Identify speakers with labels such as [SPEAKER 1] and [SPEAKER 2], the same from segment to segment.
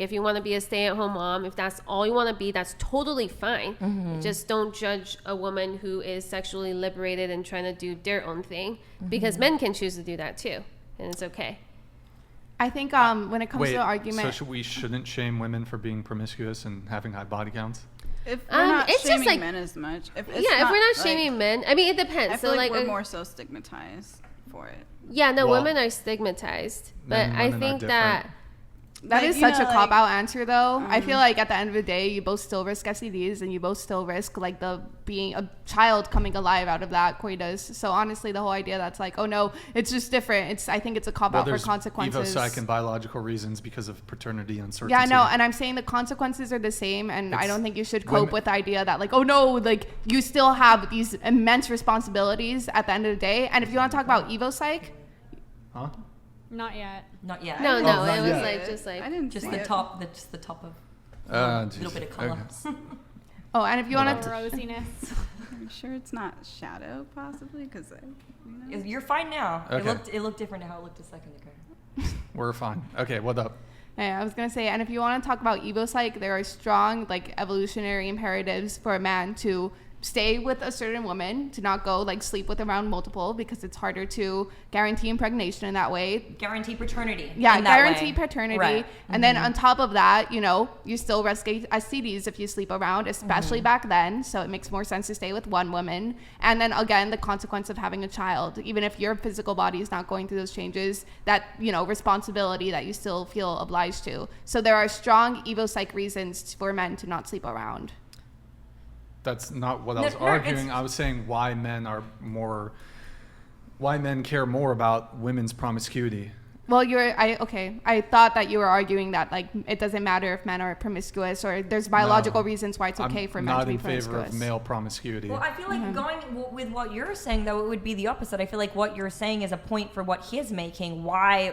[SPEAKER 1] If you want to be a stay-at-home mom, if that's all you want to be, that's totally fine. Just don't judge a woman who is sexually liberated and trying to do their own thing, because men can choose to do that too, and it's okay.
[SPEAKER 2] I think when it comes to the argument...
[SPEAKER 3] So we shouldn't shame women for being promiscuous and having high body counts?
[SPEAKER 4] If we're not
[SPEAKER 1] it's
[SPEAKER 4] shaming
[SPEAKER 1] just like,
[SPEAKER 4] men as much. If we're not shaming men,
[SPEAKER 1] I mean, it depends.
[SPEAKER 4] I feel like we're more so stigmatized for it.
[SPEAKER 1] Yeah, no, women are stigmatized. But I think that
[SPEAKER 2] is such a cop-out answer, though. I feel like at the end of the day, you both still risk STDs, and you both still risk like being a child coming alive out of that coitus. So honestly, the whole idea that's like, oh no, it's just different. I think it's a cop-out for consequences.
[SPEAKER 3] Evopsych and biological reasons because of paternity uncertainty.
[SPEAKER 2] Yeah, no, and I'm saying the consequences are the same, and I don't think you should cope with the idea that like, oh no, like you still have these immense responsibilities at the end of the day. And if you want to talk about evopsych,
[SPEAKER 5] Not yet.
[SPEAKER 1] No, it was
[SPEAKER 3] yet.
[SPEAKER 1] like just like
[SPEAKER 4] I didn't
[SPEAKER 6] just
[SPEAKER 4] see
[SPEAKER 6] the
[SPEAKER 4] it.
[SPEAKER 6] top, just the top of a little bit of color.
[SPEAKER 3] Okay.
[SPEAKER 2] oh, and if you want to,
[SPEAKER 5] Rosiness.
[SPEAKER 4] I'm sure it's not shadow, possibly, because
[SPEAKER 6] You're fine now.
[SPEAKER 3] Okay.
[SPEAKER 6] It looked different than how it looked a second ago.
[SPEAKER 3] We're fine. Okay, what up?
[SPEAKER 2] yeah, I was gonna say, and if you want to talk about evopsych, there are strong like evolutionary imperatives for a man to stay with a certain woman, to not go like sleep with around multiple, because it's harder to guarantee impregnation in that way.
[SPEAKER 6] Guarantee paternity.
[SPEAKER 2] Yeah, guarantee paternity.
[SPEAKER 6] Right.
[SPEAKER 2] And then on top of that, you still risk STDs if you sleep around, especially back then. So it makes more sense to stay with one woman. And then again, the consequence of having a child, even if your physical body is not going through those changes, that, responsibility that you still feel obliged to. So there are strong evopsych reasons for men to not sleep around.
[SPEAKER 3] That's not what I was arguing. I was saying why men care more about women's promiscuity.
[SPEAKER 2] Well, I thought that you were arguing that like it doesn't matter if men are promiscuous, or there's biological reasons why it's okay for men to be promiscuous.
[SPEAKER 3] I'm not in favor of male promiscuity.
[SPEAKER 6] Well, I feel like going with what you're saying, though, it would be the opposite. I feel like what you're saying is a point for what he's making, why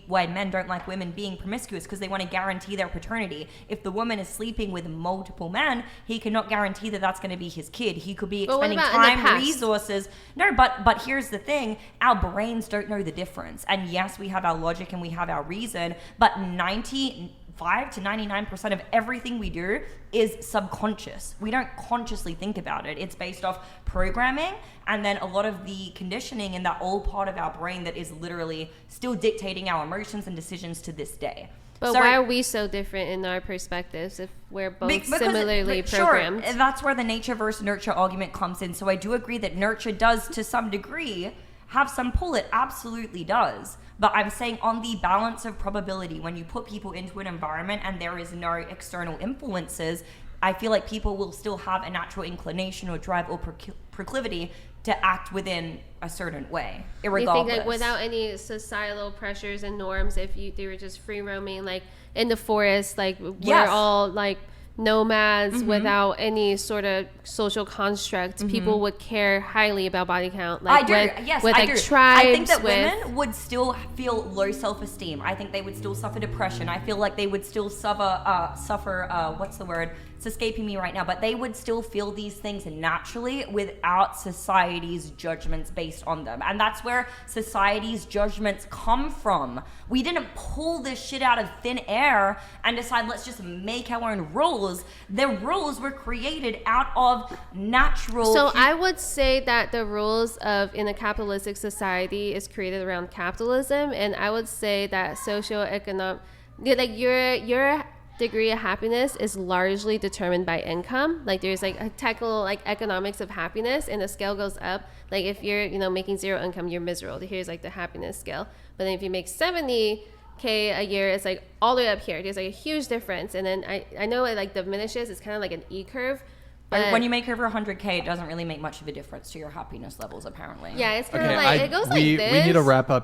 [SPEAKER 6] men don't like women being promiscuous, because they want to guarantee their paternity. If the woman is sleeping with multiple men, he cannot guarantee that that's going to be his kid. He could be expending time, resources. No, but here's the thing. Our brains don't know the difference. And yes, we have our logic and we have our reason, but 95 to 99% of everything we do is subconscious. We don't consciously think about it. It's based off programming, and then a lot of the conditioning in that old part of our brain that is literally still dictating our emotions and decisions to this day.
[SPEAKER 1] But why are we so different in our perspectives if we're both similarly programmed?
[SPEAKER 6] Sure, that's where the nature versus nurture argument comes in. So I do agree that nurture does, to some degree, have some pull. It absolutely does. But I'm saying on the balance of probability, when you put people into an environment and there is no external influences, I feel like people will still have a natural inclination or drive or proclivity to act within a certain way, irregardless.
[SPEAKER 1] You think like without any societal pressures and norms, if they were just free roaming like in the forest, like we're all like nomads without any sort of social construct, people would care highly about body count. Like I do. Tribes,
[SPEAKER 6] I think that women would still feel low self-esteem. I think they would still suffer depression. I feel like they would still suffer what's the word? It's escaping me right now, but they would still feel these things naturally without society's judgments based on them. And that's where society's judgments come from. We didn't pull this shit out of thin air and decide, let's just make our own rules. The rules were created out of natural...
[SPEAKER 1] So I would say that the rules in a capitalistic society is created around capitalism, and I would say that socioeconomic... Like your degree of happiness is largely determined by income. Like there's like a technical like economics of happiness, and the scale goes up. Like if you're making zero income, you're miserable. Here's like the happiness scale. But then if you make $70K a year, it's like all the way up here. There's like a huge difference. And then I know it like diminishes. It's kind of like an E curve. But
[SPEAKER 6] when you make over 100K, it doesn't really make much of a difference to your happiness levels, apparently.
[SPEAKER 1] Yeah, it's kind of like it goes like this.
[SPEAKER 3] We need to wrap up